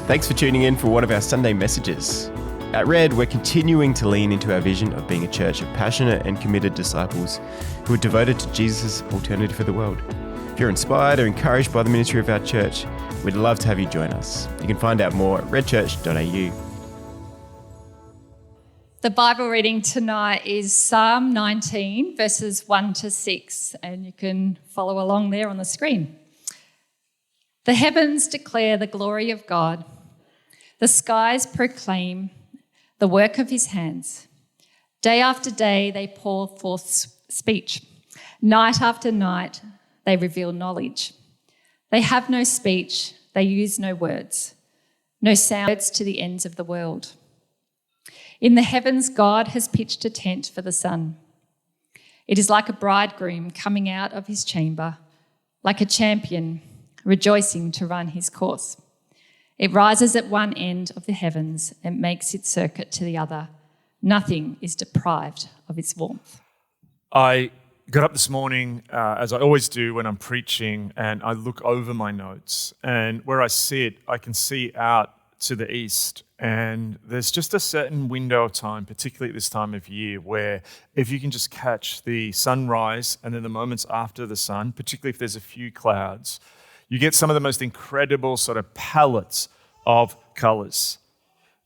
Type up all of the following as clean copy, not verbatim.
Thanks for tuning in for one of our Sunday messages. At Red, we're continuing to lean into our vision of being a church of passionate and committed disciples who are devoted to Jesus' alternative for the world. If you're inspired or encouraged by the ministry of our church, we'd love to have you join us. You can find out more at redchurch.au. The Bible reading tonight is Psalm 19, verses 1 to 6, and you can follow along there on the screen. The heavens declare the glory of God. The skies proclaim the work of his hands. Day after day they pour forth speech. Night after night they reveal knowledge. They have no speech, they use no words. No sounds to the ends of the world. In the heavens God has pitched a tent for the sun. It is like a bridegroom coming out of his chamber, like a champion rejoicing to run his course. It rises at one end of the heavens and makes its circuit to the other. Nothing is deprived of its warmth. I got up this morning, as I always do when I'm preaching, and I look over my notes. And where I sit, I can see out to the east. And there's just a certain window of time, particularly at this time of year, where if you can just catch the sunrise and then the moments after the sun, particularly if there's a few clouds, you get some of the most incredible sort of palettes of colors.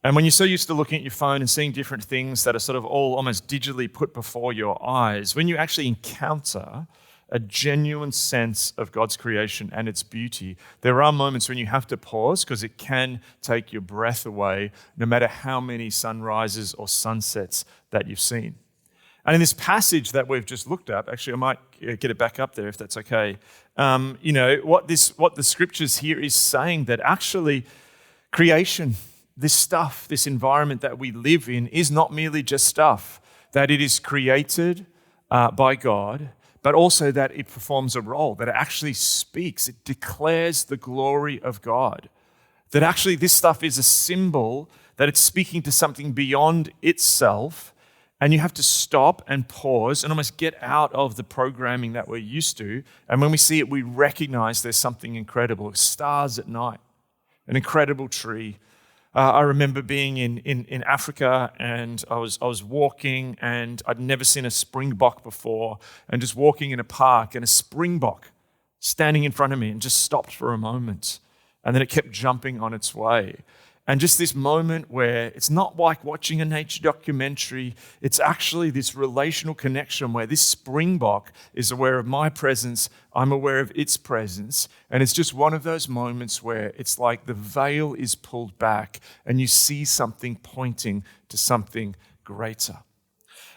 And when you're so used to looking at your phone and seeing different things that are sort of all almost digitally put before your eyes, when you actually encounter a genuine sense of God's creation and its beauty, there are moments when you have to pause because it can take your breath away, no matter how many sunrises or sunsets that you've seen. And in this passage that we've just looked at, actually I might get it back up there if that's okay. What the scriptures here is saying that actually creation, this stuff, this environment that we live in is not merely just stuff, that it is created by God, but also that it performs a role, that it actually speaks, it declares the glory of God. That actually this stuff is a symbol, that it's speaking to something beyond itself, and you have to stop and pause and almost get out of the programming that we're used to. And when we see it, we recognize there's something incredible. Stars at night, an incredible tree. I remember being in Africa, and I was walking, and I'd never seen a springbok before, and just walking in a park, and a springbok standing in front of me and just stopped for a moment. And then it kept jumping on its way. And just this moment where it's not like watching a nature documentary, it's actually this relational connection where this springbok is aware of my presence, I'm aware of its presence, and it's just one of those moments where it's like the veil is pulled back and you see something pointing to something greater.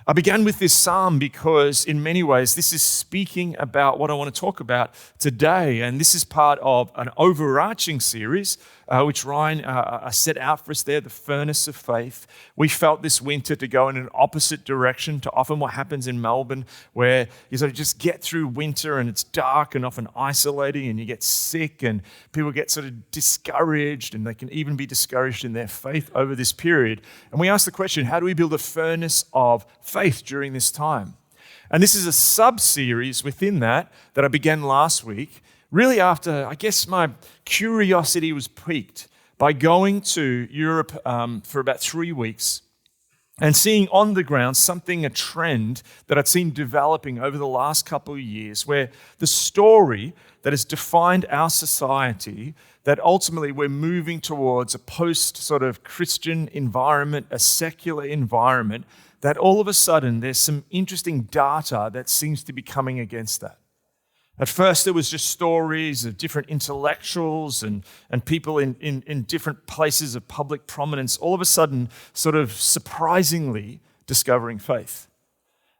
I began with this psalm because in many ways this is speaking about what I want to talk about today, and this is part of an overarching series which Ryan set out for us there, the Furnace of Faith. We felt this winter to go in an opposite direction to often what happens in Melbourne, where you sort of just get through winter and it's dark and often isolating and you get sick and people get sort of discouraged, and they can even be discouraged in their faith over this period. And we asked the question, how do we build a furnace of faith during this time? And this is a sub-series within that I began last week, really after, I guess, my curiosity was piqued by going to Europe for about 3 weeks and seeing on the ground a trend that I'd seen developing over the last couple of years, where the story that has defined our society, that ultimately we're moving towards a post sort of Christian environment, a secular environment, that all of a sudden there's some interesting data that seems to be coming against that. At first, it was just stories of different intellectuals and people in different places of public prominence, all of a sudden sort of surprisingly discovering faith.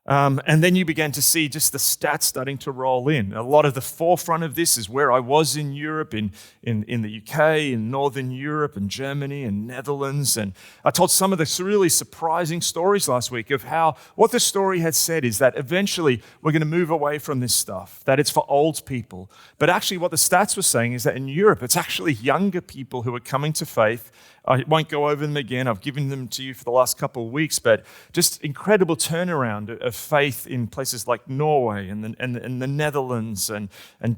And then you began to see just the stats starting to roll in. A lot of the forefront of this is where I was in Europe, in the UK, in Northern Europe, and Germany, and Netherlands. And I told some of the really surprising stories last week of how what the story had said is that eventually we're going to move away from this stuff, that it's for old people. But actually what the stats were saying is that in Europe, it's actually younger people who are coming to faith. I won't go over them again. I've given them to you for the last couple of weeks, but just incredible turnaround of of faith in places like Norway and the Netherlands and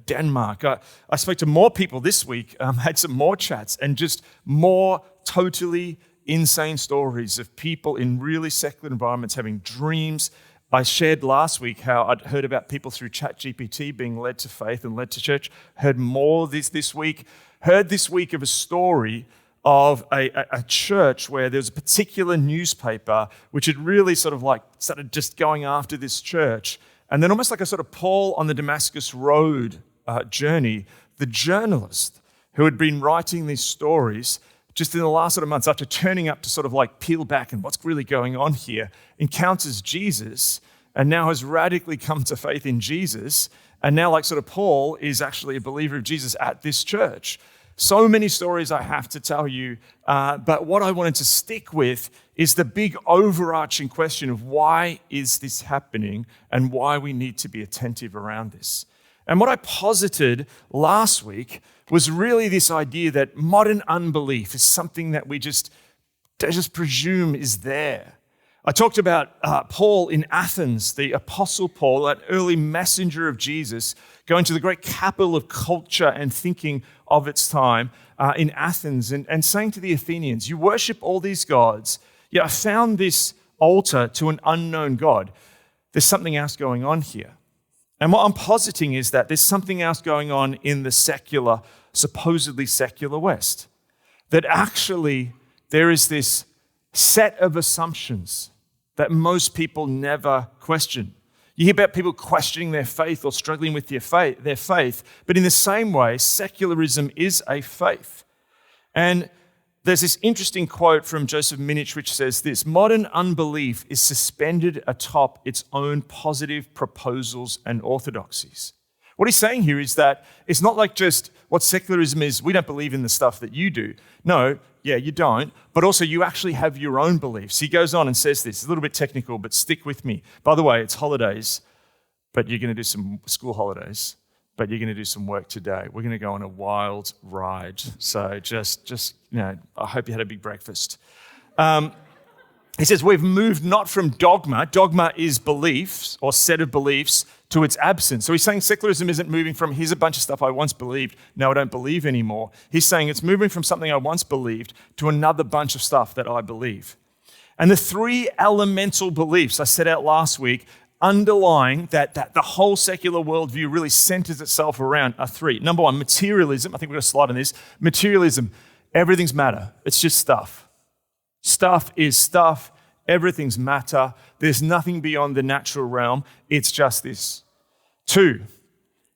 Denmark. I spoke to more people this week, had some more chats, and just more totally insane stories of people in really secular environments having dreams. I shared last week how I'd heard about people through ChatGPT being led to faith and led to church. Heard more this week. Heard this week of a story of a church where there was a particular newspaper which had really sort of like started just going after this church. And then almost like a sort of Paul on the Damascus Road journey, the journalist who had been writing these stories just in the last sort of months, after turning up to sort of like peel back and what's really going on here, encounters Jesus and now has radically come to faith in Jesus. And now, like sort of Paul is actually a believer of Jesus at this church. So many stories I have to tell you, but what I wanted to stick with is the big overarching question of why is this happening and why we need to be attentive around this. And what I posited last week was really this idea that modern unbelief is something that we just presume is there. I talked about Paul in Athens, the Apostle Paul, that early messenger of Jesus, going to the great capital of culture and thinking of its time in Athens and saying to the Athenians, you worship all these gods, yet I found this altar to an unknown God. There's something else going on here. And what I'm positing is that there's something else going on in the secular, supposedly secular West. That actually there is this set of assumptions that most people never question. You hear about people questioning their faith or struggling with their faith, but in the same way, secularism is a faith. And there's this interesting quote from Joseph Minich which says this: modern unbelief is suspended atop its own positive proposals and orthodoxies. What he's saying here is that it's not like just what secularism is, we don't believe in the stuff that you do. No, yeah, you don't, but also you actually have your own beliefs. He goes on and says this, it's a little bit technical, but stick with me. By the way, it's holidays, but you're going to do some school holidays, but you're going to do some work today. We're going to go on a wild ride. So just I hope you had a big breakfast. He says, we've moved not from dogma. Dogma is beliefs or set of beliefs to its absence. So he's saying secularism isn't moving from, here's a bunch of stuff I once believed, now I don't believe anymore. He's saying it's moving from something I once believed to another bunch of stuff that I believe. And the three elemental beliefs I set out last week underlying that the whole secular worldview really centers itself around are three. Number one, materialism. I think we've got a slide on this. Materialism, everything's matter. It's just stuff. Stuff is stuff. Everything's matter. There's nothing beyond the natural realm. It's just this. Two,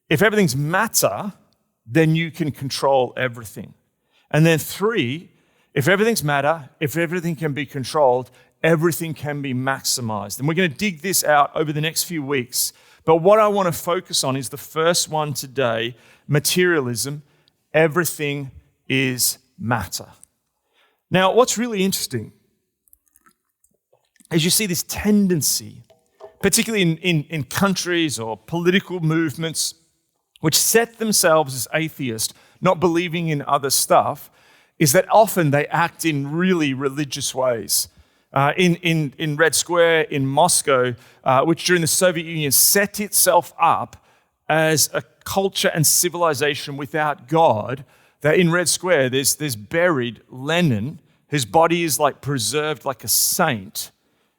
if everything's matter, then you can control everything. And then three, if everything's matter, if everything can be controlled, everything can be maximized. And we're going to dig this out over the next few weeks. But what I want to focus on is the first one today, materialism. Everything is matter. Now, what's really interesting is you see this tendency, particularly in countries or political movements, which set themselves as atheists, not believing in other stuff, is that often they act in really religious ways. In Red Square in Moscow, which during the Soviet Union set itself up as a culture and civilization without God, that in Red Square there's buried Lenin, whose body is like preserved like a saint.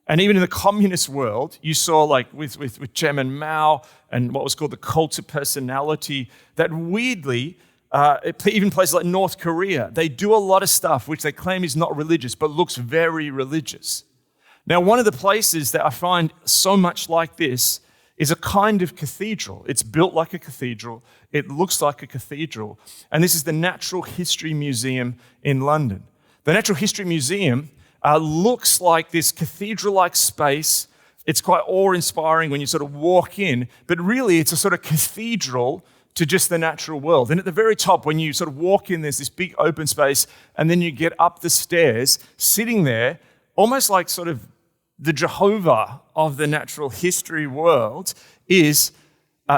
And even in the communist world, you saw like with Chairman Mao and what was called the cult of personality, that weirdly, even places like North Korea, they do a lot of stuff which they claim is not religious, but looks very religious. Now, one of the places that I find so much like this is a kind of cathedral. It's built like a cathedral. It looks like a cathedral. And this is the Natural History Museum in London. The Natural History Museum looks like this cathedral-like space. It's quite awe-inspiring when you sort of walk in, but really it's a sort of cathedral to just the natural world. And at the very top, when you sort of walk in, there's this big open space, and then you get up the stairs, sitting there, almost like sort of the Jehovah of the natural history world, is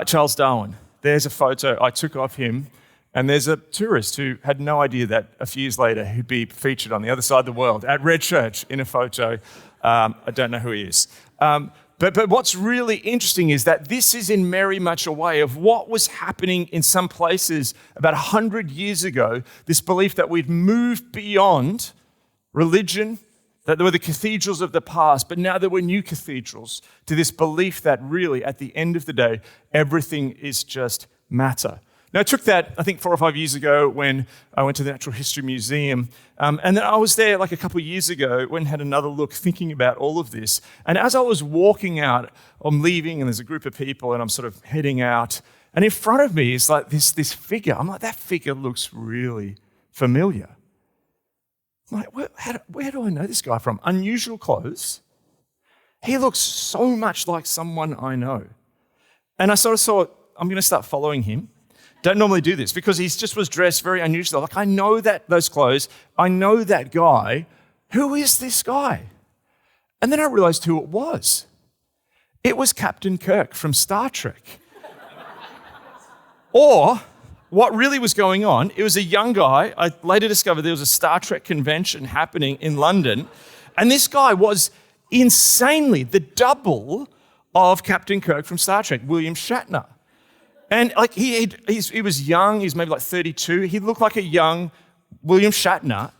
Charles Darwin. There's a photo I took of him, and there's a tourist who had no idea that a few years later he'd be featured on the other side of the world at Red Church in a photo. I don't know who he is. But what's really interesting is that this is in very much a way of what was happening in some places about 100 years ago, this belief that we'd moved beyond religion, that there were the cathedrals of the past, but now there were new cathedrals, to this belief that really, at the end of the day, everything is just matter. Now, I took that, I think, 4 or 5 years ago when I went to the Natural History Museum. And then I was there like a couple of years ago, went and had another look thinking about all of this. And as I was walking out, I'm leaving and there's a group of people and I'm sort of heading out. And in front of me is like this figure. I'm like, that figure looks really familiar. I'm like, where do I know this guy from? Unusual clothes. He looks so much like someone I know. And I sort of thought, I'm going to start following him. Don't normally do this because he just was dressed very unusually. Like, I know those clothes. I know that guy. Who is this guy? And then I realized who it was. It was Captain Kirk from Star Trek. Or what really was going on, it was a young guy. I later discovered there was a Star Trek convention happening in London. And this guy was insanely the double of Captain Kirk from Star Trek, William Shatner. And like he was young, he's maybe like 32. He looked like a young William Shatner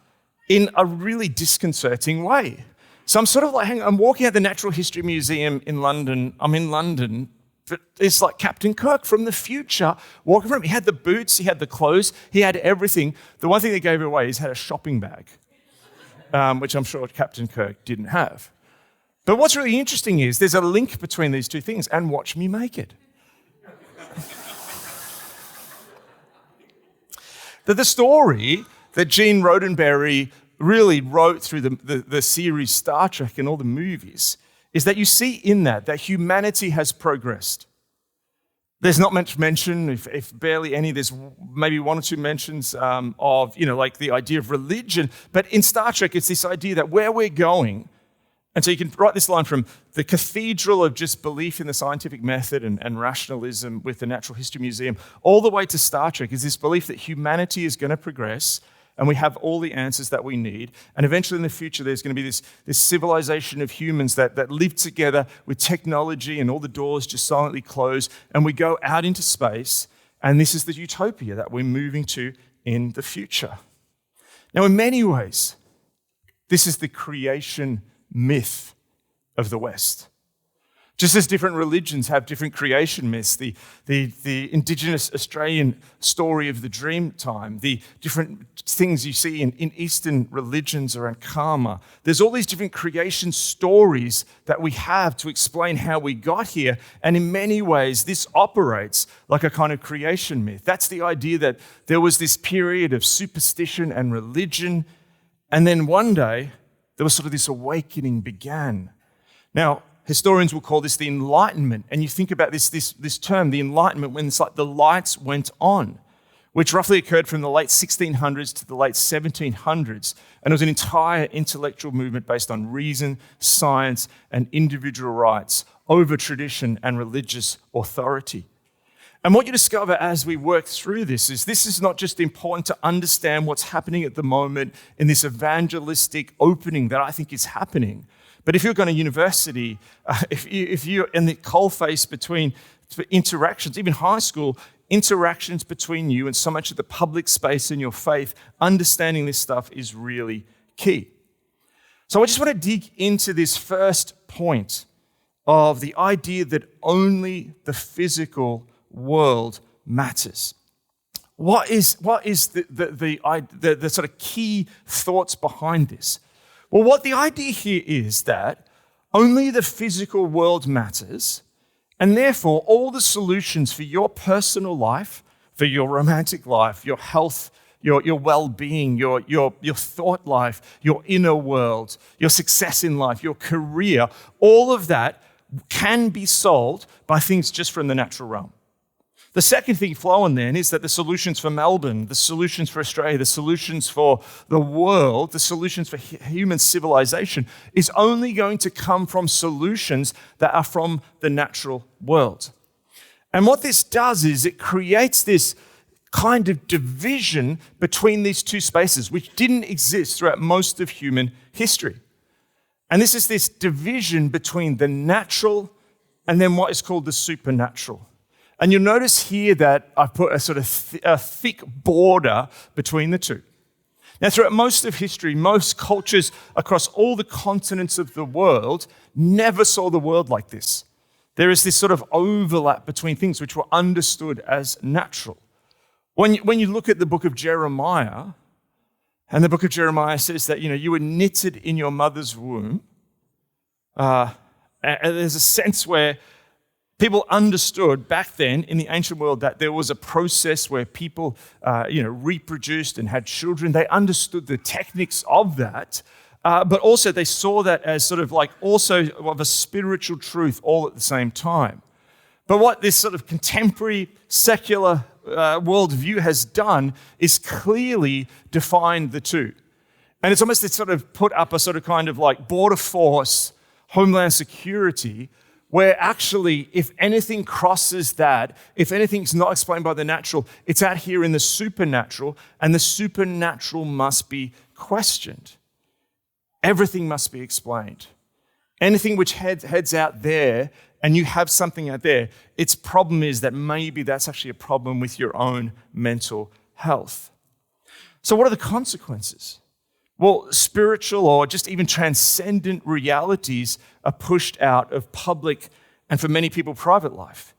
in a really disconcerting way. So I'm sort of like, I'm walking at the Natural History Museum in London. I'm in London, but it's like Captain Kirk from the future walking from him. He had the boots, he had the clothes, he had everything. The one thing that gave it away is he had a shopping bag, which I'm sure Captain Kirk didn't have. But what's really interesting is there's a link between these two things, and watch me make it. That the story that Gene Roddenberry really wrote through the series Star Trek and all the movies is that you see in that humanity has progressed. There's not much mention, if barely any, there's maybe 1 or 2 mentions of, like the idea of religion. But in Star Trek, it's this idea that where we're going, and so you can write this line from the cathedral of just belief in the scientific method and rationalism with the Natural History Museum, all the way to Star Trek is this belief that humanity is going to progress and we have all the answers that we need. And eventually in the future, there's going to be this civilization of humans that live together with technology and all the doors just silently close. And we go out into space. And this is the utopia that we're moving to in the future. Now, in many ways, this is the creation myth of the West. Just as different religions have different creation myths, the indigenous Australian story of the dream time, the different things you see in Eastern religions around karma, there's all these different creation stories that we have to explain how we got here. And in many ways, this operates like a kind of creation myth. That's the idea that there was this period of superstition and religion, and then one day, there was sort of this awakening began. Now, historians will call this the Enlightenment. And you think about this term, the Enlightenment, when it's like the lights went on, which roughly occurred from the late 1600s to the late 1700s. And it was an entire intellectual movement based on reason, science, and individual rights over tradition and religious authority. And what you discover as we work through this is not just important to understand what's happening at the moment in this evangelistic opening that I think is happening. But if you're going to university, if you're in the coalface between interactions, even high school, interactions between you and so much of the public space in your faith, understanding this stuff is really key. So I just want to dig into this first point of the idea that only the physical world matters. What is the sort of key thoughts behind this? Well, what the idea here is that only the physical world matters, and therefore all the solutions for your personal life, for your romantic life, your health, your well-being, your thought life, your inner world, your success in life, your career, all of that can be solved by things just from the natural realm. The second thing flowing then is that the solutions for Melbourne, the solutions for Australia, the solutions for the world, the solutions for human civilization is only going to come from solutions that are from the natural world. And what this does is it creates this kind of division between these two spaces, which didn't exist throughout most of human history. And this is this division between the natural and then what is called the supernatural. And you'll notice here that I've put a sort of a thick border between the two. Now, throughout most of history, most cultures across all the continents of the world never saw the world like this. There is this sort of overlap between things which were understood as natural. When you look at the book of Jeremiah, and the book of Jeremiah says that, you were knitted in your mother's womb, and there's a sense where people understood back then in the ancient world that there was a process where people, reproduced and had children. They understood the techniques of that, but also they saw that as sort of like also of a spiritual truth all at the same time. But what this sort of contemporary secular worldview has done is clearly defined the two. And it's almost sort of put up a sort of kind of like border force, homeland security, where actually, if anything crosses that, if anything's not explained by the natural, it's out here in the supernatural, and the supernatural must be questioned. Everything must be explained. Anything which heads out there, and you have something out there, its problem is that maybe that's actually a problem with your own mental health. So what are the consequences? Well, spiritual or just even transcendent realities are pushed out of public and for many people, private life.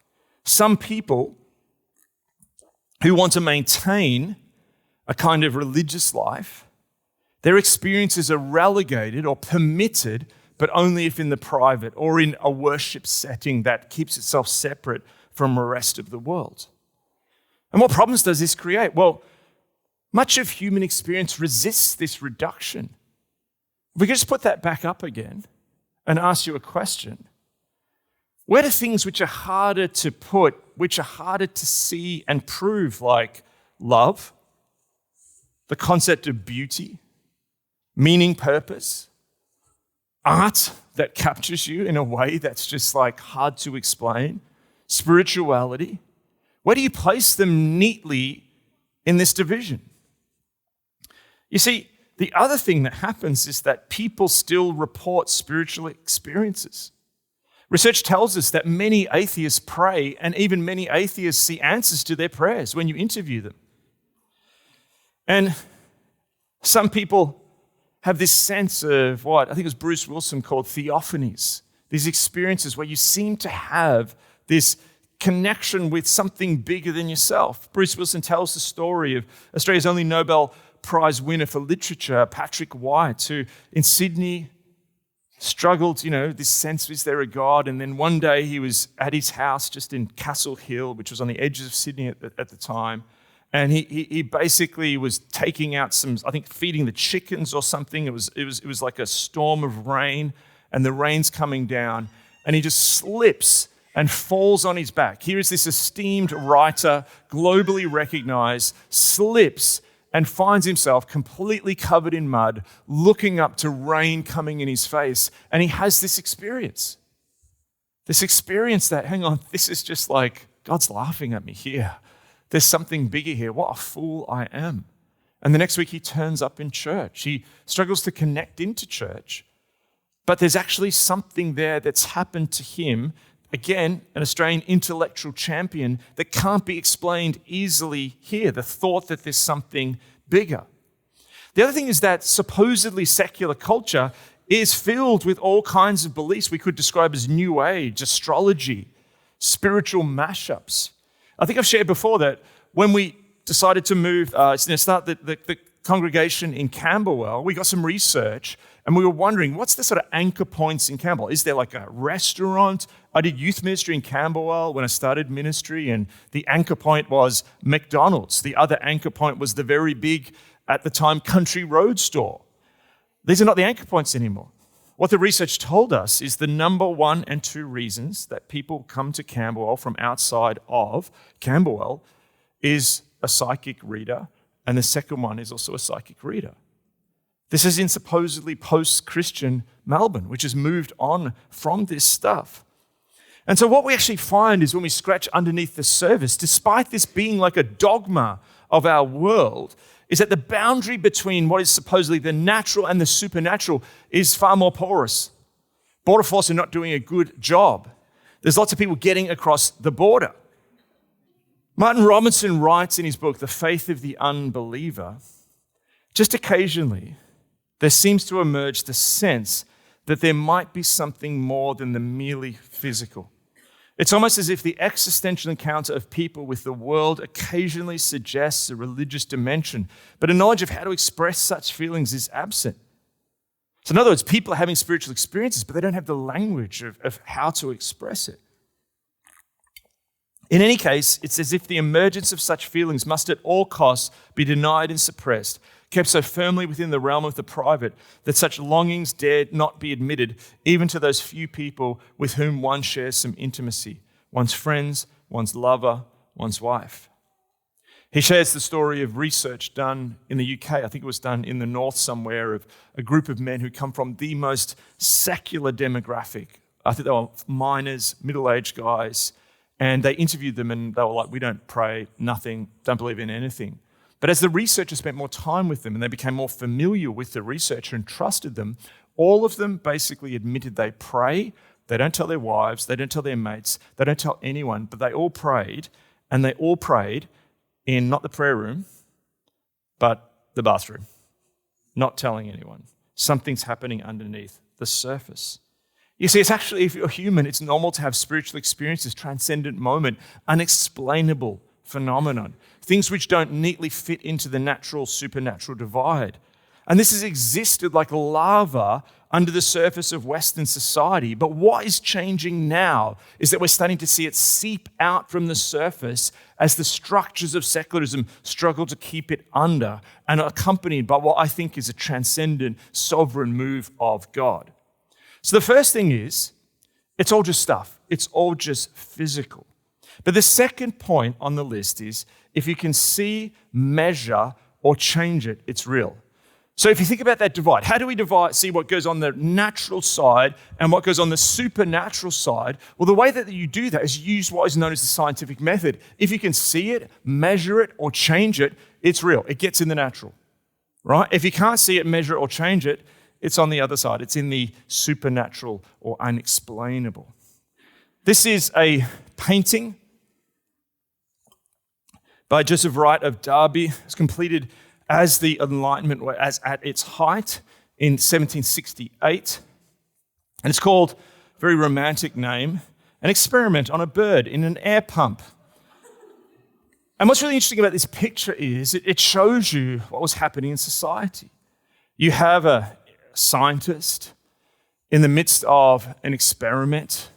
Some people who want to maintain a kind of religious life, their experiences are relegated or permitted, but only if in the private or in a worship setting that keeps itself separate from the rest of the world. And what problems does this create? Well, much of human experience resists this reduction. If we could just put that back up again and ask you a question. Where do things which are harder to put, which are harder to see and prove, like love, the concept of beauty, meaning, purpose, art that captures you in a way that's just like hard to explain, spirituality, where do you place them neatly in this division? You see, the other thing that happens is that people still report spiritual experiences. Research tells us that many atheists pray, and even many atheists see answers to their prayers when you interview them. And some people have this sense of what I think it was Bruce Wilson called theophanies, these experiences where you seem to have this connection with something bigger than yourself. Bruce Wilson tells the story of Australia's only Nobel Prize winner for literature, Patrick White, who in Sydney struggled, this sense, is there a God? And then one day he was at his house just in Castle Hill, which was on the edges of Sydney at the time. And he basically was taking out feeding the chickens or something. It was like a storm of rain, and the rain's coming down, and he just slips and falls on his back. Here is this esteemed writer, globally recognized, slips and finds himself completely covered in mud, looking up to rain coming in his face. And he has this experience. This experience that, hang on, this is just like, God's laughing at me here. There's something bigger here. What a fool I am. And the next week he turns up in church. He struggles to connect into church, but there's actually something there that's happened to him. Again, an Australian intellectual champion that can't be explained easily here, the thought that there's something bigger. The other thing is that supposedly secular culture is filled with all kinds of beliefs we could describe as New Age, astrology, spiritual mashups. I think I've shared before that when we decided to move, start the congregation in Camberwell, we got some research and we were wondering, what's the sort of anchor points in Camberwell? Is there like a restaurant? I did youth ministry in Camberwell when I started ministry, and the anchor point was McDonald's. The other anchor point was the very big, at the time, Country Road store. These are not the anchor points anymore. What the research told us is the number 1 and 2 reasons that people come to Camberwell from outside of Camberwell is a psychic reader, and the second one is also a psychic reader. This is in supposedly post-Christian Melbourne, which has moved on from this stuff. And so what we actually find is when we scratch underneath the surface, despite this being like a dogma of our world, is that the boundary between what is supposedly the natural and the supernatural is far more porous. Border Force are not doing a good job. There's lots of people getting across the border. Martin Robinson writes in his book, The Faith of the Unbeliever, just occasionally, there seems to emerge the sense that there might be something more than the merely physical. It's almost as if the existential encounter of people with the world occasionally suggests a religious dimension, but a knowledge of how to express such feelings is absent. So in other words, people are having spiritual experiences, but they don't have the language of how to express it. In any case, it's as if the emergence of such feelings must at all costs be denied and suppressed, kept so firmly within the realm of the private that such longings dared not be admitted even to those few people with whom one shares some intimacy, one's friends, one's lover, one's wife. He shares the story of research done in the UK, I think it was done in the north somewhere, of a group of men who come from the most secular demographic. I think they were miners, middle-aged guys, and they interviewed them and they were like, we don't pray, nothing, don't believe in anything. But as the researcher spent more time with them and they became more familiar with the researcher and trusted them, all of them basically admitted they pray. They don't tell their wives, they don't tell their mates, they don't tell anyone, but they all prayed, and they all prayed in not the prayer room, but the bathroom, not telling anyone. Something's happening underneath the surface. You see, it's actually, if you're human, it's normal to have spiritual experiences, transcendent moment, unexplainable phenomenon, things which don't neatly fit into the natural, supernatural divide. And this has existed like lava under the surface of Western society. But what is changing now is that we're starting to see it seep out from the surface as the structures of secularism struggle to keep it under, and are accompanied by what I think is a transcendent, sovereign move of God. So the first thing is, it's all just stuff. It's all just physical. But the second point on the list is, if you can see, measure, or change it, it's real. So if you think about that divide, how do we see what goes on the natural side and what goes on the supernatural side? Well, the way that you do that is use what is known as the scientific method. If you can see it, measure it, or change it, it's real. It gets in the natural, right? If you can't see it, measure it, or change it, it's on the other side. It's in the supernatural or unexplainable. This is a painting by Joseph Wright of Derby. It's completed as the Enlightenment was at its height in 1768. And it's called, very romantic name, An Experiment on a Bird in an Air Pump. And what's really interesting about this picture is it shows you what was happening in society. You have a scientist in the midst of an experiment.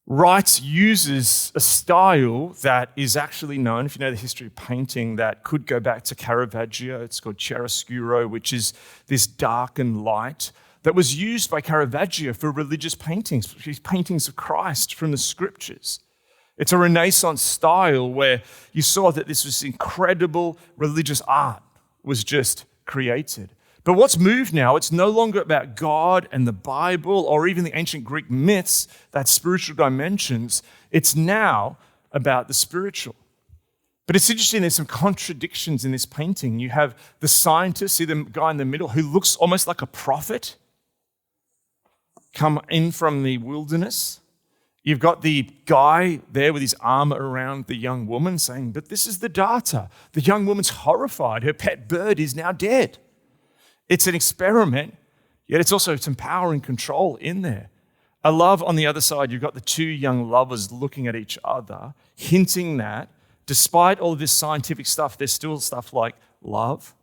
Wright uses a style that is actually known, if you know the history of painting, that could go back to Caravaggio. It's called chiaroscuro, which is this darkened light that was used by Caravaggio for religious paintings, these paintings of Christ from the scriptures. It's a Renaissance style where you saw that this was incredible religious art was just created. But what's moved now, it's no longer about God and the Bible or even the ancient Greek myths, that spiritual dimensions. It's now about the spiritual. But it's interesting, there's some contradictions in this painting. You have the scientist, see the guy in the middle, who looks almost like a prophet, come in from the wilderness. You've got the guy there with his arm around the young woman saying, but this is the data. The young woman's horrified. Her pet bird is now dead. It's an experiment, yet it's also some power and control in there. A love on the other side, you've got the two young lovers looking at each other, hinting that despite all of this scientific stuff, there's still stuff like love.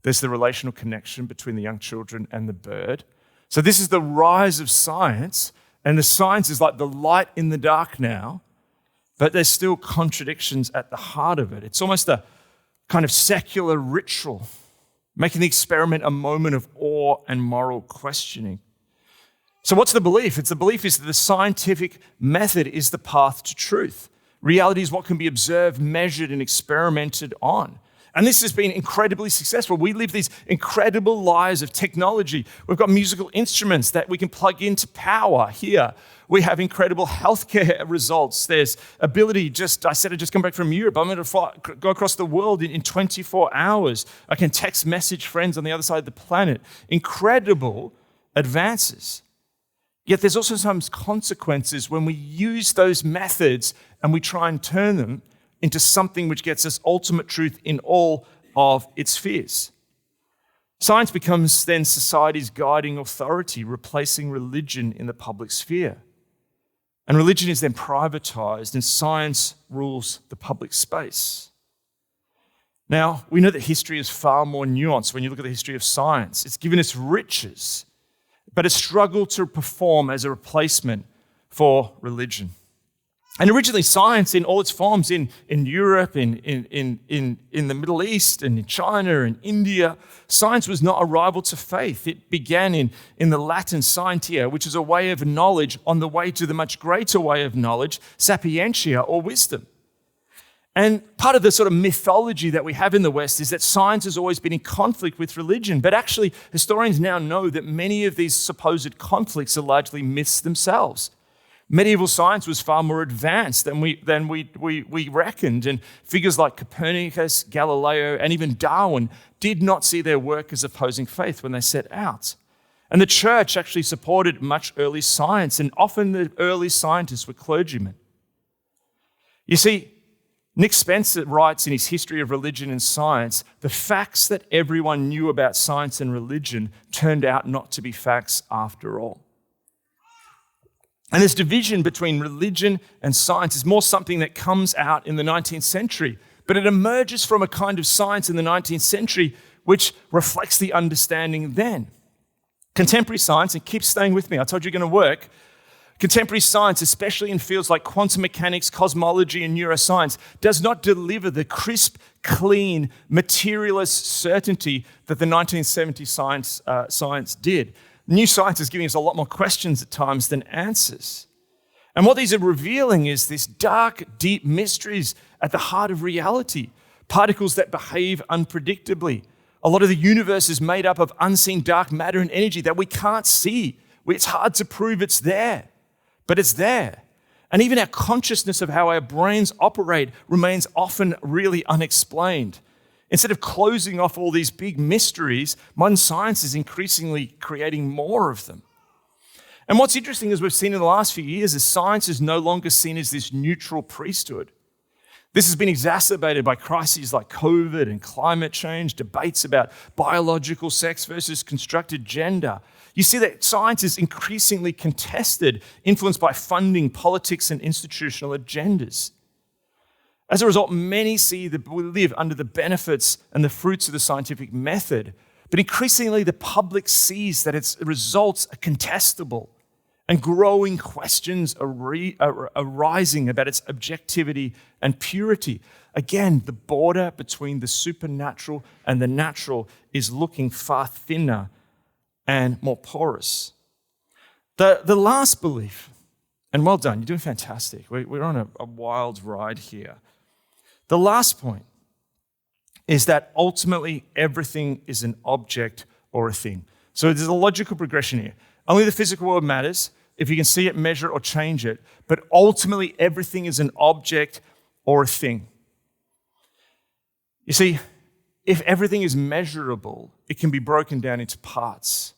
There's the relational connection between the young children and the bird. So this is the rise of science, and the science is like the light in the dark now, but there's still contradictions at the heart of it. It's almost a kind of secular ritual, making the experiment a moment of awe and moral questioning. So what's the belief? The belief is that the scientific method is the path to truth. Reality is what can be observed, measured, and experimented on. And this has been incredibly successful. We live these incredible lives of technology. We've got musical instruments that we can plug into power here. We have incredible healthcare results. There's ability, I said I just come back from Europe. I'm going to go across the world in 24 hours. I can text message friends on the other side of the planet. Incredible advances. Yet there's also sometimes consequences when we use those methods and we try and turn them into something which gets us ultimate truth in all of its spheres. Science becomes then society's guiding authority, replacing religion in the public sphere. And religion is then privatized and science rules the public space. Now, we know that history is far more nuanced when you look at the history of science. It's given us riches, but it's struggled to perform as a replacement for religion. And originally, science in all its forms in Europe, in the Middle East, and in China and India, science was not a rival to faith. It began in the Latin scientia, which is a way of knowledge on the way to the much greater way of knowledge, sapientia, or wisdom. And part of the sort of mythology that we have in the West is that science has always been in conflict with religion. But actually, historians now know that many of these supposed conflicts are largely myths themselves. Medieval science was far more advanced than we reckoned, and figures like Copernicus, Galileo, and even Darwin did not see their work as opposing faith when they set out. And the church actually supported much early science, and often the early scientists were clergymen. You see, Nick Spencer writes in his History of Religion and Science, the facts that everyone knew about science and religion turned out not to be facts after all. And this division between religion and science is more something that comes out in the 19th century, but it emerges from a kind of science in the 19th century which reflects the understanding then. Contemporary science, and keep staying with me, I told you you're going to work, contemporary science, especially in fields like quantum mechanics, cosmology, and neuroscience, does not deliver the crisp, clean, materialist certainty that the 1970s science did. New science is giving us a lot more questions at times than answers. And what these are revealing is this dark, deep mysteries at the heart of reality. Particles that behave unpredictably. A lot of the universe is made up of unseen dark matter and energy that we can't see. It's hard to prove it's there, but it's there. And even our consciousness of how our brains operate remains often really unexplained. Instead of closing off all these big mysteries, modern science is increasingly creating more of them. And what's interesting, as we've seen in the last few years, is science is no longer seen as this neutral priesthood. This has been exacerbated by crises like COVID and climate change, debates about biological sex versus constructed gender. You see that science is increasingly contested, influenced by funding, politics, and institutional agendas. As a result, many see that we live under the benefits and the fruits of the scientific method, but increasingly the public sees that its results are contestable and growing questions are arising about its objectivity and purity. Again, the border between the supernatural and the natural is looking far thinner and more porous. The last belief, and well done, you're doing fantastic. We're on a wild ride here. The last point is that ultimately everything is an object or a thing. So there's a logical progression here. Only the physical world matters, if you can see it, measure it, or change it, but ultimately everything is an object or a thing. You see, if everything is measurable, it can be broken down into parts.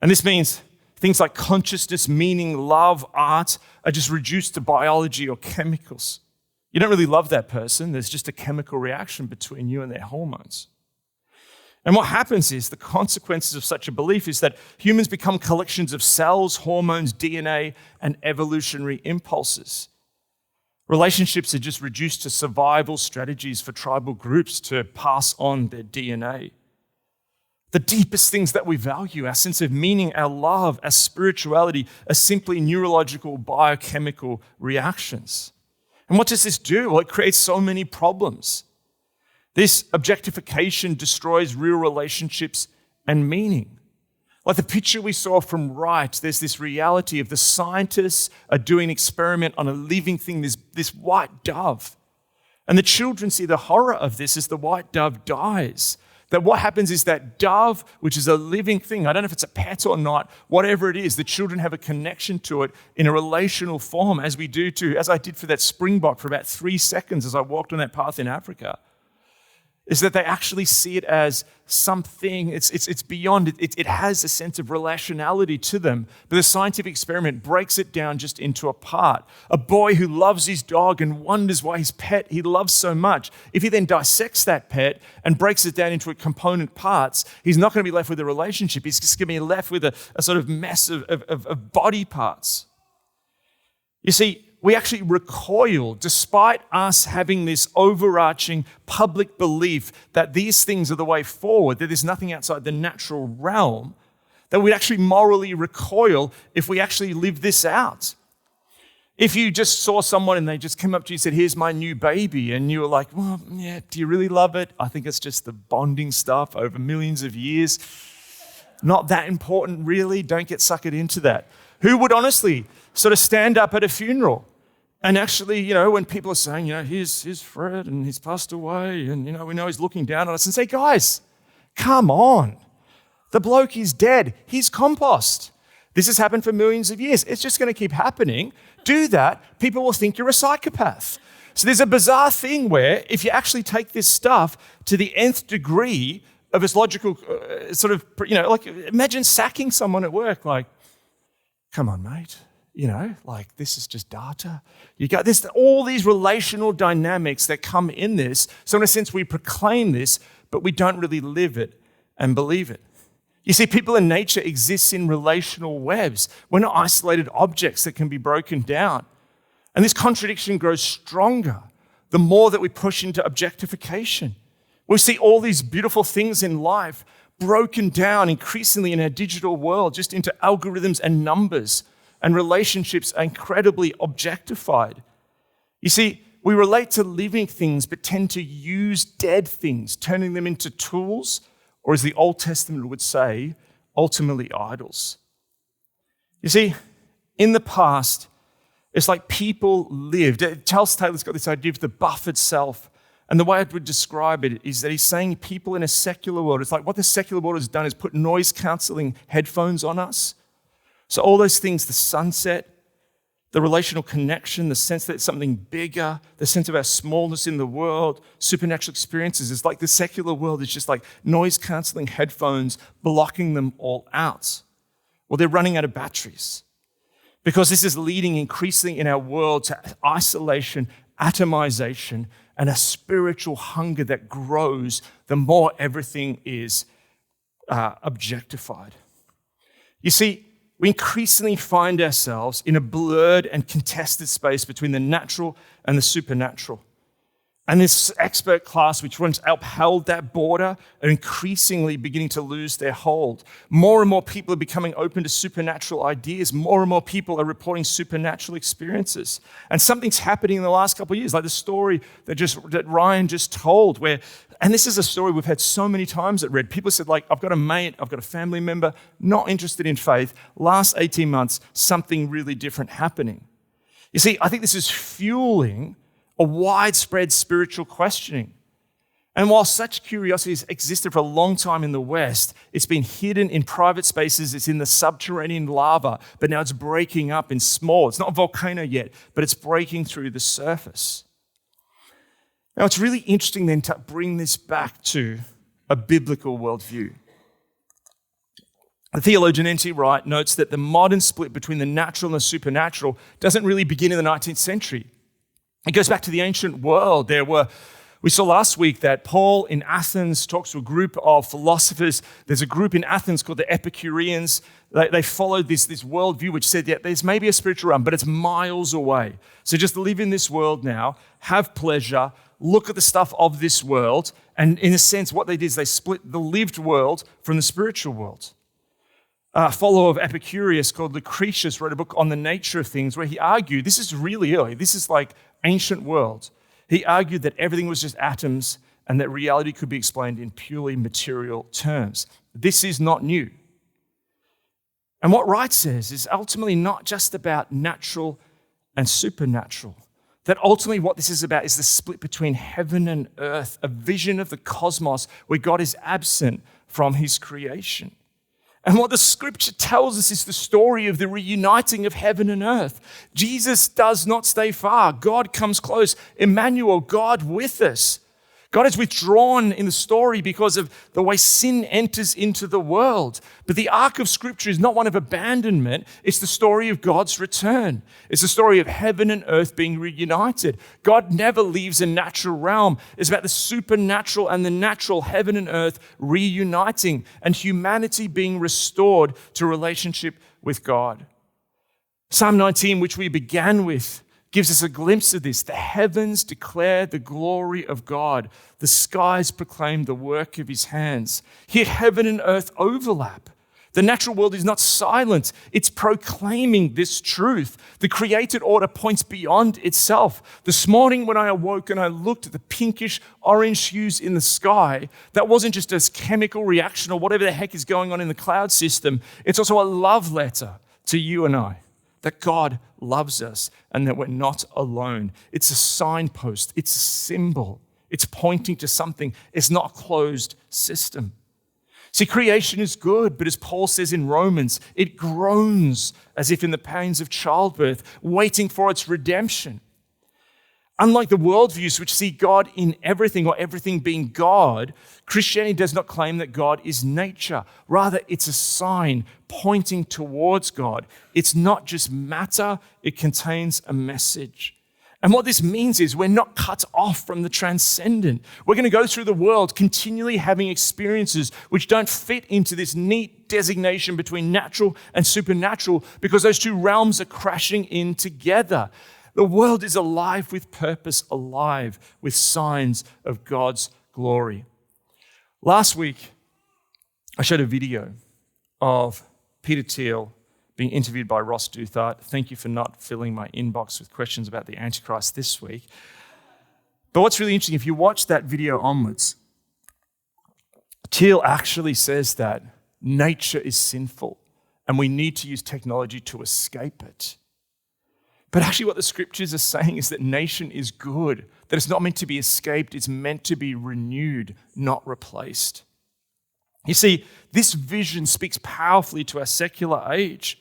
And this means things like consciousness, meaning, love, art are just reduced to biology or chemicals. You don't really love that person. There's just a chemical reaction between you and their hormones. And what happens is the consequences of such a belief is that humans become collections of cells, hormones, DNA, and evolutionary impulses. Relationships are just reduced to survival strategies for tribal groups to pass on their DNA. The deepest things that we value, our sense of meaning, our love, our spirituality, are simply neurological, biochemical reactions. And what does this do? Well, it creates so many problems. This objectification destroys real relationships and meaning. Like the picture we saw from Wright, there's this reality of the scientists are doing an experiment on a living thing, this white dove. And the children see the horror of this as the white dove dies. That what happens is that dove, which is a living thing, I don't know if it's a pet or not, whatever it is, the children have a connection to it in a relational form, as I did for that springbok for about 3 seconds as I walked on that path in Africa. Is that they actually see it as something, it's beyond, it has a sense of relationality to them. But the scientific experiment breaks it down just into a part. A boy who loves his dog and wonders why his pet he loves so much, if he then dissects that pet and breaks it down into component parts, he's not going to be left with a relationship. He's just going to be left with a sort of mess of body parts. You see, we actually recoil, despite us having this overarching public belief that these things are the way forward, that there's nothing outside the natural realm, that we'd actually morally recoil if we actually live this out. If you just saw someone and they just came up to you and said, here's my new baby, and you were like, well, yeah, do you really love it? I think it's just the bonding stuff over millions of years. Not that important, really. Don't get suckered into that. Who would honestly sort of stand up at a funeral and actually, when people are saying, here's Fred and he's passed away and, we know he's looking down on us and say, guys, come on. The bloke is dead. He's compost. This has happened for millions of years. It's just going to keep happening. Do that. People will think you're a psychopath. So there's a bizarre thing where if you actually take this stuff to the nth degree of its logical like imagine sacking someone at work, like, come on, mate. This is just data. You got this, all these relational dynamics that come in this. So in a sense, we proclaim this, but we don't really live it and believe it. You see, people in nature exist in relational webs. We're not isolated objects that can be broken down. And this contradiction grows stronger the more that we push into objectification. We see all these beautiful things in life broken down increasingly in our digital world just into algorithms and numbers. And relationships are incredibly objectified. You see, we relate to living things but tend to use dead things, turning them into tools, or as the Old Testament would say, ultimately idols. You see, in the past, it's like people lived. Charles Taylor's got this idea of the buffered self. And the way I would describe it is that he's saying people in a secular world, it's like what the secular world has done is put noise-cancelling headphones on us. So all those things, the sunset, the relational connection, the sense that it's something bigger, the sense of our smallness in the world, supernatural experiences, it's like the secular world is just like noise-cancelling headphones blocking them all out. Well, they're running out of batteries because this is leading increasingly in our world to isolation, atomization, and a spiritual hunger that grows the more everything is objectified. You see, we increasingly find ourselves in a blurred and contested space between the natural and the supernatural. And this expert class, which once upheld that border, are increasingly beginning to lose their hold. More and more people are becoming open to supernatural ideas. More and more people are reporting supernatural experiences. And something's happening in the last couple of years, like the story that Ryan just told, and this is a story we've had so many times at Red. People said, I've got a mate, I've got a family member, not interested in faith. Last 18 months, something really different happening. You see, I think this is fueling a widespread spiritual questioning. And while such curiosity has existed for a long time in the West, it's been hidden in private spaces, it's in the subterranean lava, but now it's breaking up in small. It's not a volcano yet, but it's breaking through the surface. Now, it's really interesting then to bring this back to a biblical worldview. The theologian N.T. Wright notes that the modern split between the natural and the supernatural doesn't really begin in the 19th century. It goes back to the ancient world. We saw last week that Paul in Athens talks to a group of philosophers. There's a group in Athens called the Epicureans. They followed this worldview which said, yeah, there's maybe a spiritual realm, but it's miles away. So just live in this world now, have pleasure, look at the stuff of this world. And in a sense, what they did is they split the lived world from the spiritual world. A follower of Epicurus called Lucretius wrote a book on the nature of things where he argued, this is really early, this is like ancient world. He argued that everything was just atoms and that reality could be explained in purely material terms. This is not new. And what Wright says is ultimately not just about natural and supernatural, That ultimately what this is about is the split between heaven and earth, a vision of the cosmos where God is absent from his creation. And what the scripture tells us is the story of the reuniting of heaven and earth. Jesus does not stay far. God comes close. Emmanuel, God with us. God is withdrawn in the story because of the way sin enters into the world. But the arc of Scripture is not one of abandonment. It's the story of God's return. It's the story of heaven and earth being reunited. God never leaves a natural realm. It's about the supernatural and the natural, heaven and earth reuniting and humanity being restored to relationship with God. Psalm 19, which we began with, gives us a glimpse of this. The heavens declare the glory of God. The skies proclaim the work of his hands. Here, heaven and earth overlap. The natural world is not silent. It's proclaiming this truth. The created order points beyond itself. This morning when I awoke and I looked at the pinkish orange hues in the sky, that wasn't just a chemical reaction or whatever the heck is going on in the cloud system. It's also a love letter to you and I. That God loves us and that we're not alone. It's a signpost. It's a symbol. It's pointing to something. It's not a closed system. See, creation is good, but as Paul says in Romans, it groans as if in the pains of childbirth, waiting for its redemption. Unlike the worldviews which see God in everything or everything being God, Christianity does not claim that God is nature. Rather, it's a sign pointing towards God. It's not just matter, it contains a message. And what this means is we're not cut off from the transcendent. We're going to go through the world continually having experiences which don't fit into this neat designation between natural and supernatural because those two realms are crashing in together. The world is alive with purpose, alive with signs of God's glory. Last week, I showed a video of Pt.2 being interviewed by Ross Douthart. Thank you for not filling my inbox with questions about the Antichrist this week. But what's really interesting, if you watch that video onwards, Teal actually says that nature is sinful and we need to use technology to escape it. But actually what the scriptures are saying is that nation is good, that it's not meant to be escaped, it's meant to be renewed, not replaced. You see, this vision speaks powerfully to our secular age.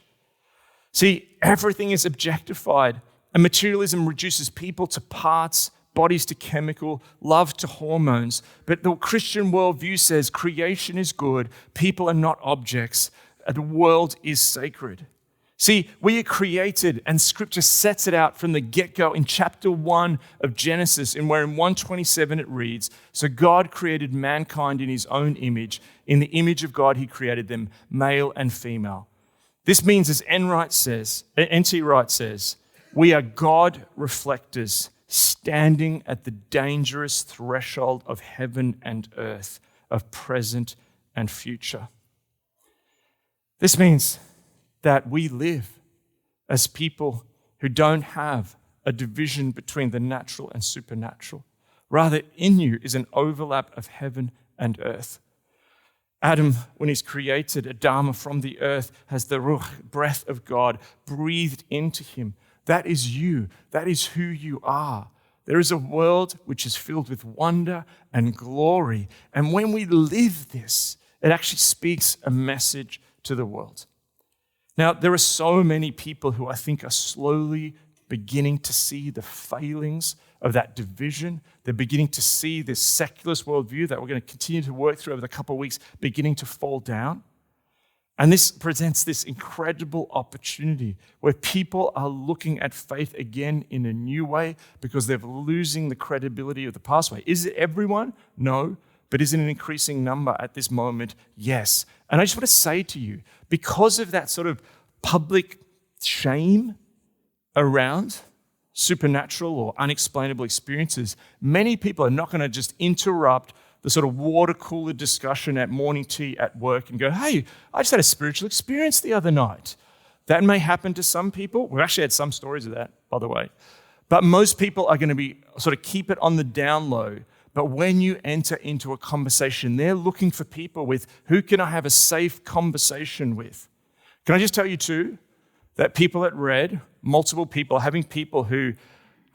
See, everything is objectified, and materialism reduces people to parts, bodies to chemical, love to hormones. But the Christian worldview says creation is good, people are not objects, and the world is sacred. See, we are created, and Scripture sets it out from the get-go in chapter 1 of Genesis, and where in 1:27 it reads, "So God created mankind in his own image. In the image of God he created them, male and female." This means, as N.T. Wright says, we are God reflectors standing at the dangerous threshold of heaven and earth, of present and future. This means that we live as people who don't have a division between the natural and supernatural. Rather, in you is an overlap of heaven and earth. Adam, when he's created, Adama from the earth, has the ruach, breath of God, breathed into him. That is you. That is who you are. There is a world which is filled with wonder and glory. And when we live this, it actually speaks a message to the world. Now, there are so many people who I think are slowly beginning to see the failings of that division. They're beginning to see this secularist worldview that we're going to continue to work through over the couple of weeks beginning to fall down. And this presents this incredible opportunity where people are looking at faith again in a new way because they're losing the credibility of the past way. Is it everyone? No. But is it an increasing number at this moment? Yes. And I just want to say to you, because of that sort of public shame around supernatural or unexplainable experiences, many people are not going to just interrupt the sort of water cooler discussion at morning tea at work and go, "Hey, I just had a spiritual experience the other night." That may happen to some people. We've actually had some stories of that, by the way. But most people are going to be sort of keep it on the down low. But when you enter into a conversation, they're looking for people with who can I have a safe conversation with. Can I just tell you too, that people at Red, multiple people, having people who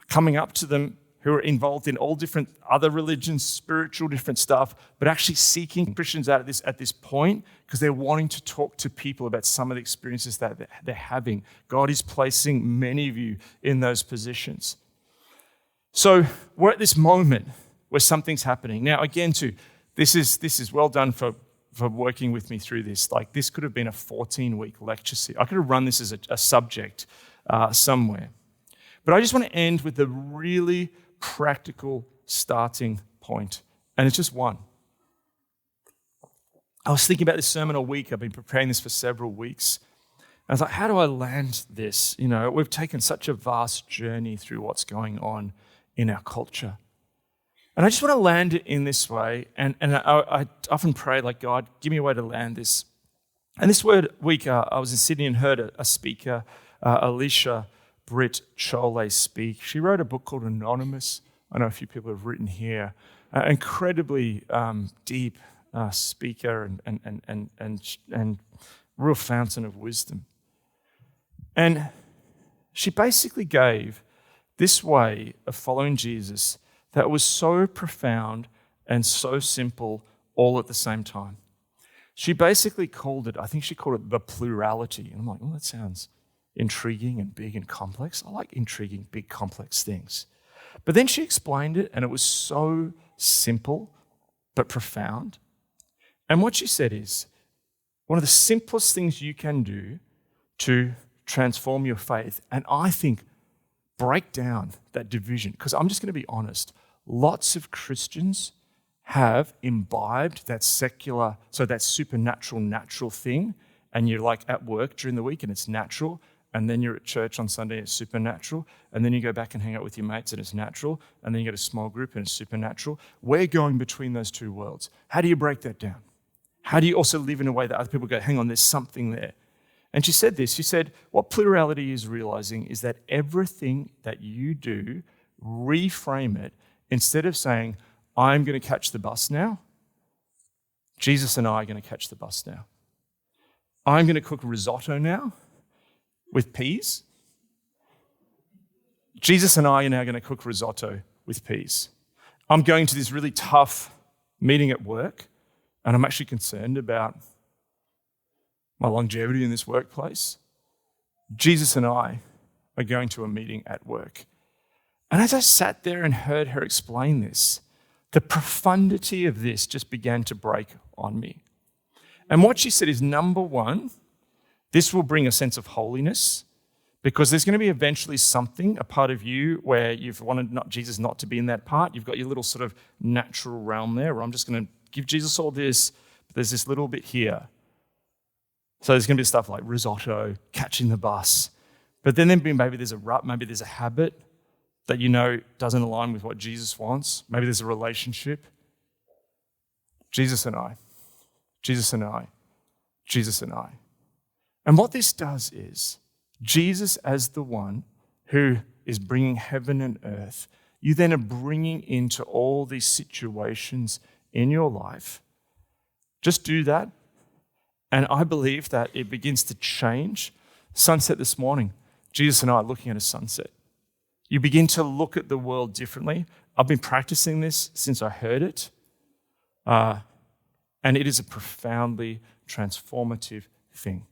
coming up to them who are involved in all different other religions, spiritual different stuff, but actually seeking Christians out at this point because they're wanting to talk to people about some of the experiences that they're having. God is placing many of you in those positions. So we're at this moment where something's happening. Now, again, too, this is well done for working with me through this. Like, this could have been a 14-week lecture series. I could have run this as a subject somewhere. But I just want to end with a really practical starting point, and it's just one. I was thinking about this sermon all week. I've been preparing this for several weeks. And I was like, how do I land this? You know, we've taken such a vast journey through what's going on in our culture. And I just want to land it in this way. And I often pray, like, God, give me a way to land this. And this week, I was in Sydney and heard a speaker, Alicia Britt Chole, speak. She wrote a book called Anonymous. I know a few people have written here. Incredibly deep speaker and real fountain of wisdom. And she basically gave this way of following Jesus that was so profound and so simple all at the same time. She basically called it, I think she called it the plurality. And I'm like, oh, that sounds intriguing and big and complex. I like intriguing, big, complex things. But then she explained it, and it was so simple but profound. And what she said is, one of the simplest things you can do to transform your faith, and I think break down that division, because I'm just going to be honest, lots of Christians have imbibed that secular, so that supernatural, natural thing, and you're like at work during the week and it's natural, and then you're at church on Sunday, it's supernatural, and then you go back and hang out with your mates and it's natural, and then you go to small group and it's supernatural. We're going between those two worlds. How do you break that down? How do you also live in a way that other people go, hang on, there's something there? And she said this, she said, what plurality is realizing is that everything that you do, reframe it, instead of saying, I'm going to catch the bus now, Jesus and I are going to catch the bus now. I'm going to cook risotto now with peas. Jesus and I are now going to cook risotto with peas. I'm going to this really tough meeting at work, and I'm actually concerned about my longevity in this workplace. Jesus and I are going to a meeting at work. And as I sat there and heard her explain this, the profundity of this just began to break on me. And what she said is, number one, this will bring a sense of holiness, because there's going to be eventually something, a part of you where you've wanted Jesus not to be in that part. You've got your little sort of natural realm there where I'm just going to give Jesus all this, but there's this little bit here. So there's going to be stuff like risotto, catching the bus. But then maybe there's a rut, maybe there's a habit that you know doesn't align with what Jesus wants. Maybe there's a relationship. Jesus and I, Jesus and I, Jesus and I. And what this does is, Jesus as the one who is bringing heaven and earth, you then are bringing into all these situations in your life. Just do that. And I believe that it begins to change. Sunset this morning, Jesus and I are looking at a sunset. You begin to look at the world differently. I've been practicing this since I heard it. And it is a profoundly transformative thing.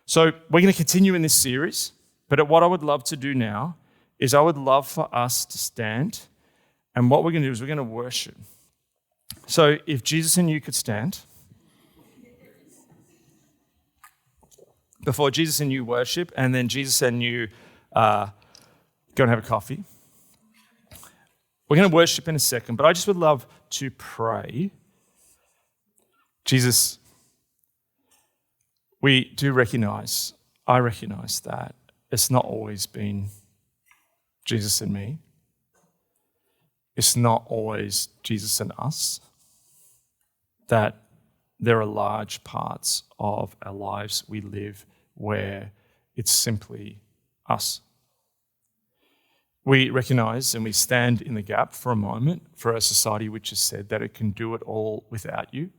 So we're going to continue in this series, but what I would love to do now is I would love for us to stand, and what we're going to do is we're going to worship. So if Jesus and you could stand. Before Jesus and you worship, and then Jesus and you go and have a coffee. We're going to worship in a second, but I just would love to pray. Jesus, we do recognize, I recognize that it's not always been Jesus and me. It's not always Jesus and us. That there are large parts of our lives we live where it's simply us. We recognize and we stand in the gap for a moment for a society which has said that it can do it all without you,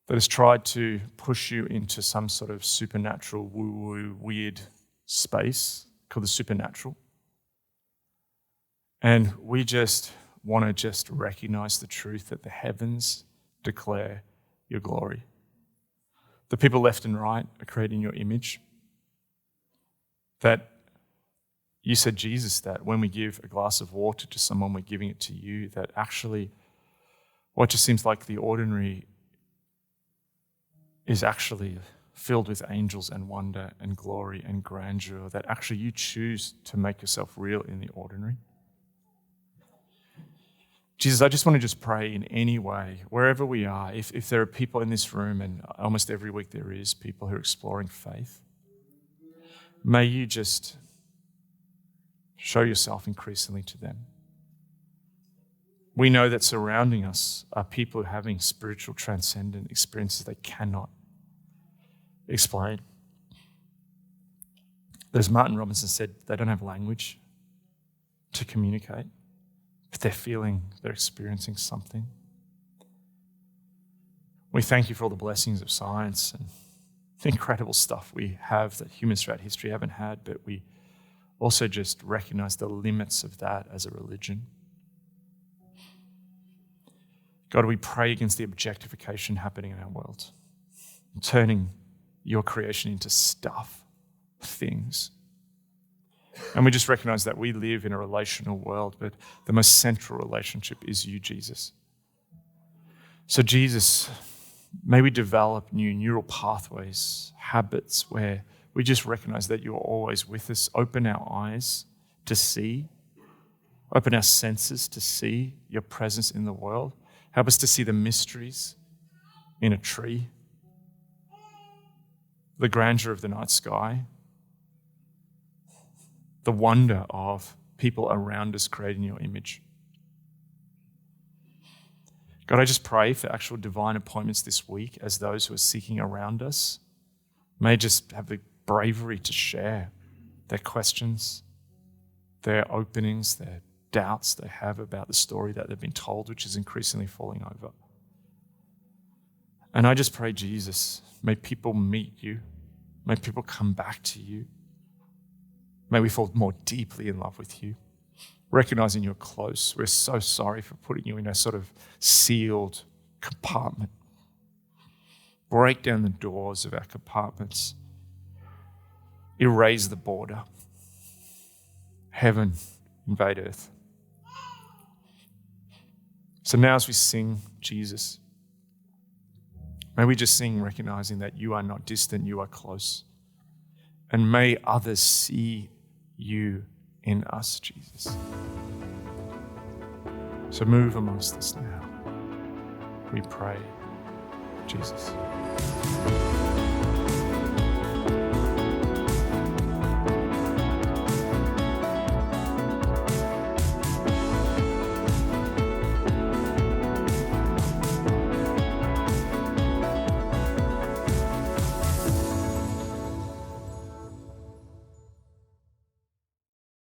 that has tried to push you into some sort of supernatural, woo-woo, weird space called the supernatural. And we just want to just recognize the truth that the heavens declare your glory. The people left and right are created in your image. That you said, Jesus, that when we give a glass of water to someone, we're giving it to you, that actually what just seems like the ordinary is actually filled with angels and wonder and glory and grandeur, that actually you choose to make yourself real in the ordinary. Jesus, I just want to just pray in any way, wherever we are, if there are people in this room, and almost every week there is people who are exploring faith, may you just show yourself increasingly to them. We know that surrounding us are people having spiritual transcendent experiences they cannot explain. As Martin Robinson said, they don't have language to communicate, but they're experiencing something. We thank you for all the blessings of science and the incredible stuff we have that humans throughout history haven't had, but we also just recognize the limits of that as a religion. God, we pray against the objectification happening in our world, turning your creation into stuff, things. And we just recognize that we live in a relational world, but the most central relationship is you, Jesus. So Jesus, may we develop new neural pathways, habits where we just recognize that you're always with us. Open our eyes to see, open our senses to see your presence in the world. Help us to see the mysteries in a tree, the grandeur of the night sky, the wonder of people around us created in your image. God, I just pray for actual divine appointments this week as those who are seeking around us may just have the bravery to share their questions, their openings, their doubts they have about the story that they've been told, which is increasingly falling over. And I just pray, Jesus, may people meet you. May people come back to you. May we fall more deeply in love with you, recognizing you're close. We're so sorry for putting you in a sort of sealed compartment. Break down the doors of our compartments. Erase the border. Heaven invade earth. So now as we sing Jesus, may we just sing recognizing that you are not distant, you are close. And may others see you in us, Jesus. So move amongst us now. We pray, Jesus.